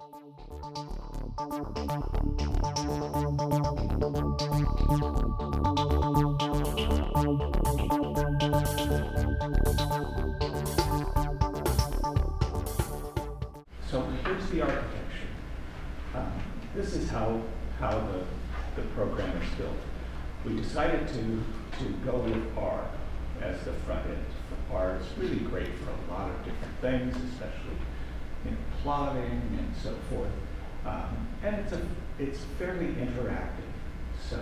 So here's the architecture. This is how the program is built. We decided to go with R as the front end. R is really great for a lot of different things, especially in plotting and so forth. And it's fairly interactive. So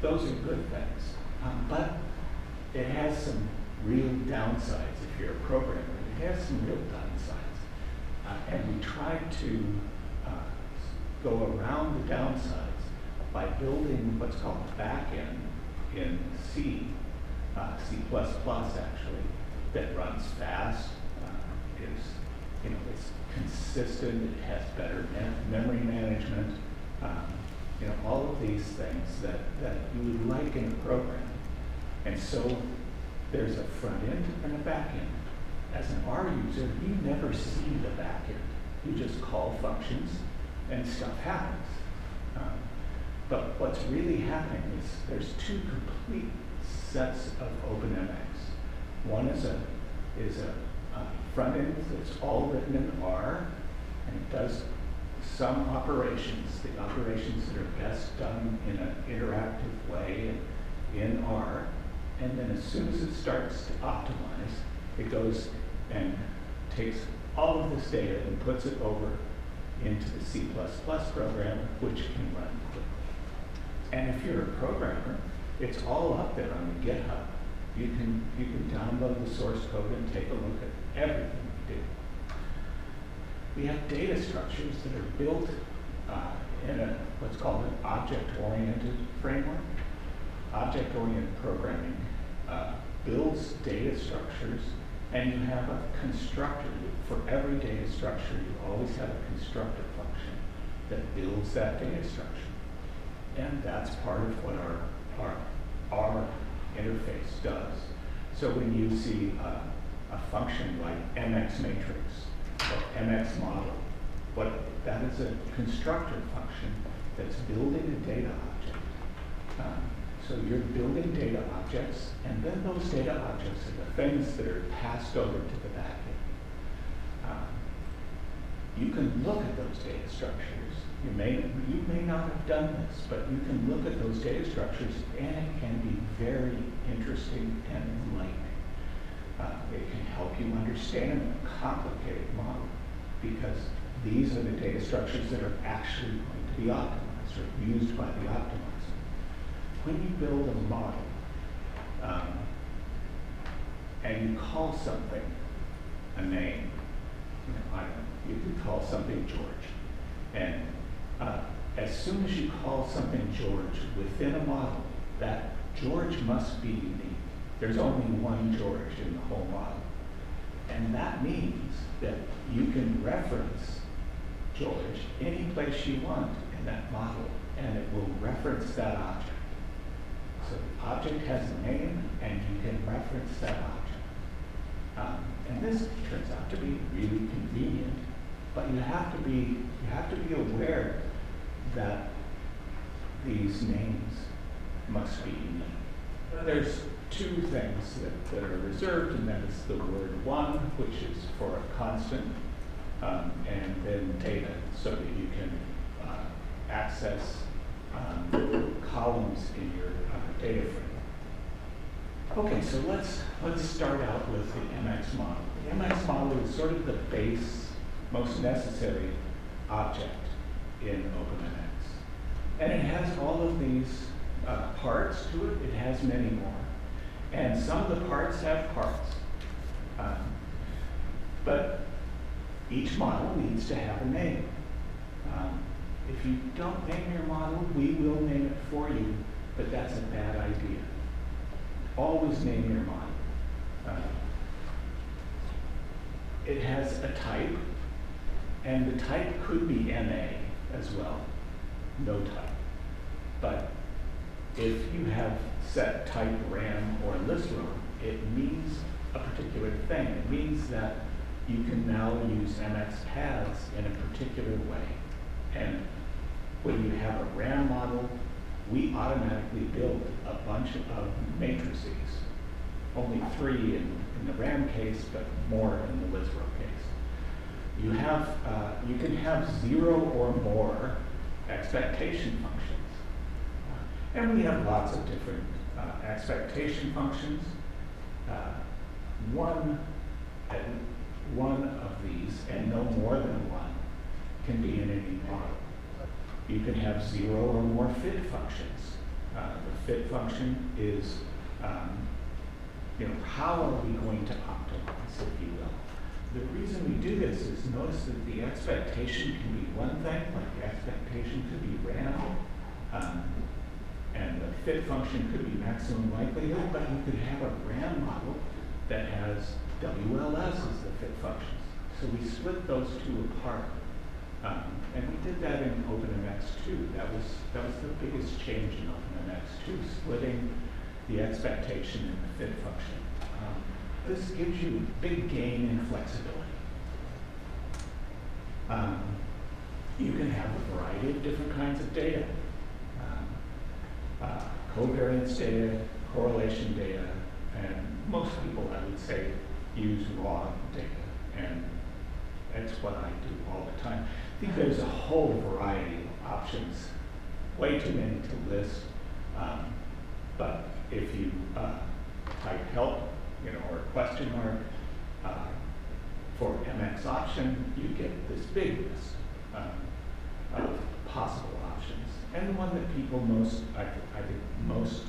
those are good things. But it has some real downsides if you're a programmer. It has some real downsides. And we tried to go around the downsides by building what's called a backend in C, C++ actually, that runs fast, it's consistent, it has better memory management, all of these things that you would like in a program. And so there's a front end and a back end. As an R user, you never see the back end. You just call functions and stuff happens. But what's really happening is there's two complete sets of OpenMx. One is a front end that's all written in R, and it does some operations, the operations that are best done in an interactive way in R. And then as soon as it starts to optimize, it goes and takes all of this data and puts it over into the C++ program, which can run quickly. And if you're a programmer, it's all up there on the GitHub. You can download the source code and take a look at everything we do. We have data structures that are built in what's called an object-oriented framework. Object-oriented programming builds data structures, and you have a constructor. For every data structure, you always have a constructor function that builds that data structure. And that's part of what our interface does. So when you see a function like MX matrix or MX model, that is a constructor function that's building a data object. So you're building data objects, and then those data objects are the things that are passed over to the back end. You can look at those data structures. You may not have done this, but you can look at those data structures, and it can be very interesting and enlightening. It can help you understand a complicated model, because these are the data structures that are actually going to be optimized or used by the optimizer. When you build a model and you call something a name, I don't know, you could call something George. And as soon as you call something George within a model, that George must be unique. There's only one George in the whole model. And that means that you can reference George any place you want in that model, and it will reference that object. So the object has a name, and you can reference that object. And this turns out to be really convenient, but you have to be aware that these names must be unique. There's two things that are reserved, and that is the word one, which is for a constant, and then data, so that you can access columns in your data frame. Okay, so let's start out with the MX model. The MX model is sort of the base, most necessary object in OpenMx. And it has all of these parts to it. It has many more. And some of the parts have parts. But each model needs to have a name. If you don't name your model, we will name it for you, but that's a bad idea. Always name your model. It has a type, and the type could be NA as well, no type. But if you have set type RAM or list row, it means a particular thing. It means that you can now use MX paths in a particular way. And when you have a RAM model, we automatically build a bunch of matrices. Only 3 in the RAM case, but more in the Lizro case. You can have 0 or more expectation functions. And we have lots of different expectation functions. One of these, and no more than one, can be in any model. You can have 0 or more fit functions. The fit function is, how are we going to optimize, if you will. The reason we do this is notice that the expectation can be one thing, like the expectation could be RAM, and the fit function could be maximum likelihood, but you could have a RAM model that has WLS as the fit functions. So we split those two apart. And we did that in OpenMx 2. That was the biggest change in OpenMx 2, splitting the expectation and the fit function. This gives you big gain in flexibility. You can have a variety of different kinds of data. Covariance data, correlation data, and most people, I would say, use raw data. And that's what I do all the time. I think there's a whole variety of options, way too many to list. But if you type help, or question mark for MX option, you get this big list of possible options. And the one that people I think most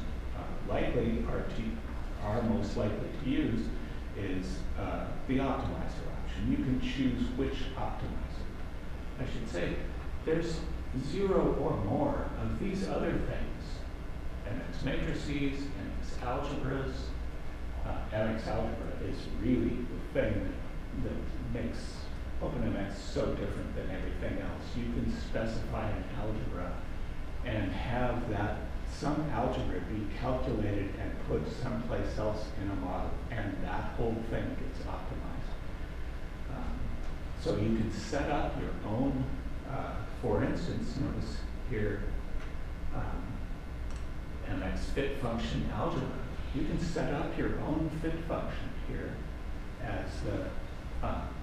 likely are most likely to use is the optimizer option. You can choose which optimizer. I should say, there's 0 or more of these other things. MX matrices, MX algebras. MX algebra is really the thing that makes OpenMx so different than everything else. You can specify an algebra and have some algebra be calculated and put someplace else in a model, and that whole thing gets optimized. So you can set up your own, for instance, notice here, MX fit function algebra. You can set up your own fit function here as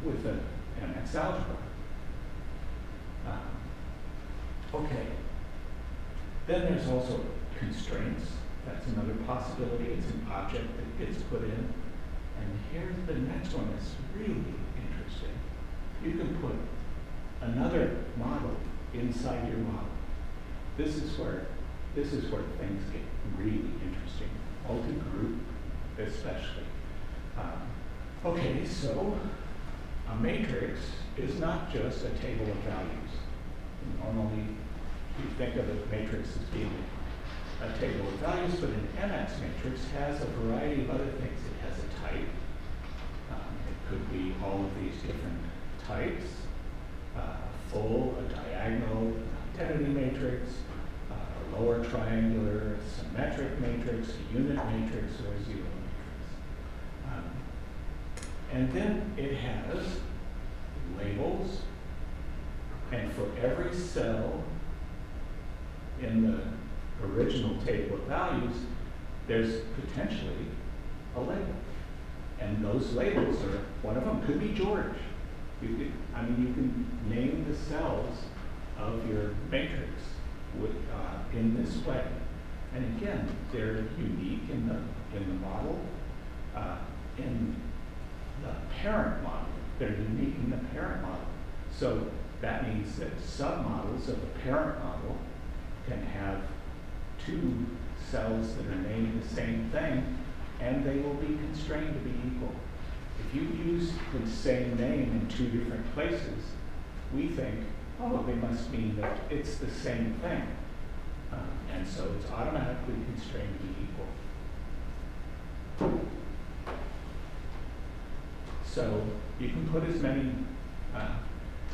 with the MX algebra. Okay. Then there's also constraints. That's another possibility. It's an object that gets put in. And here's the next one that's really interesting. You can put another model inside your model. This is where things get really interesting. Multi-group, especially. Okay, so a matrix is not just a table of values. Normally, you think of a matrix as being a table of values, but an MX matrix has a variety of other things. It has a type. It could be all of these different types, full, a diagonal, an identity matrix, a lower triangular, a symmetric matrix, a unit matrix, or a zero matrix. And then it has labels, and for every cell in the original table of values, there's potentially a label. And those labels one of them could be George. You can name the cells of your matrix in this way. And again, they're unique in the model. In the parent model, they're unique in the parent model. So that means that submodels of the parent model can have 2 cells that are named the same thing, and they will be constrained to be equal. If you use the same name in 2 different places, we think, oh, they must mean that it's the same thing. And so it's automatically constrained to be equal. So you can put as many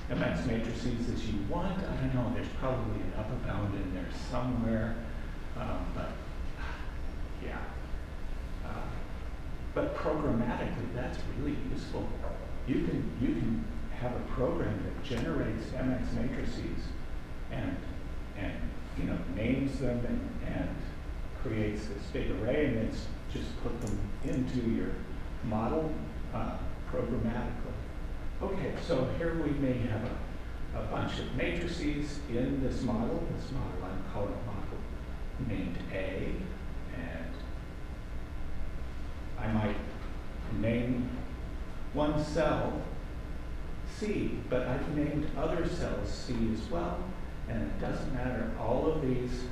MX matrices as you want. I don't know, there's probably an upper bound in there somewhere, but yeah. But programmatically, that's really useful. you can have a program that generates MX matrices and names them and creates this big array, and then just put them into your model programmatically. Okay, so here we may have a bunch of matrices in this model. This model, I'm calling a model named A, and I might name one cell C, but I've named other cells C as well, and it doesn't matter. All of these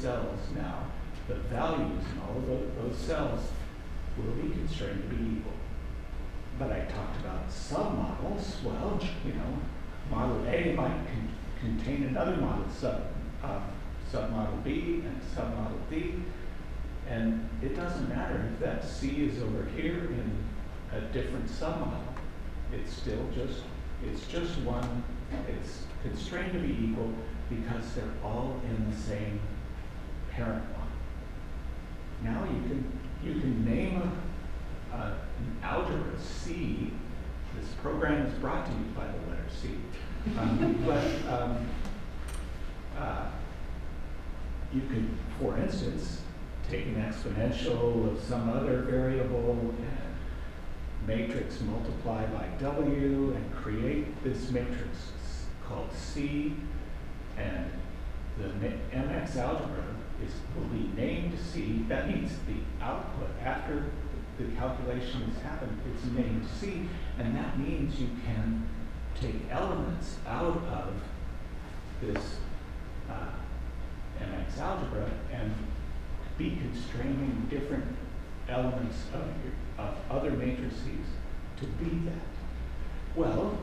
cells now, the values in all of those cells will be constrained to be equal. But I talked about submodels. Well, model A might contain another model, submodel B and submodel D, and it doesn't matter if that C is over here in a different submodel. It's just one. It's constrained to be equal because they're all in the same parent one. Now you can name an algebra C. This program is brought to you by the letter C. You could, for instance, take an exponential of some other variable and matrix multiply by W and create this matrix called C, and the MX algebra will be named C. That means the output after the calculation has happened, it's named C, and that means you can take elements out of this MX algebra and be constraining different elements of other matrices to be that. Well,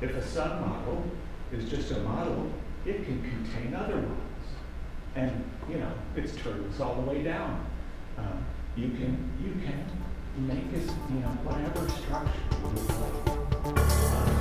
if a submodel is just a model, it can contain other models, and it's turtles all the way down. You can make it whatever structure you would like.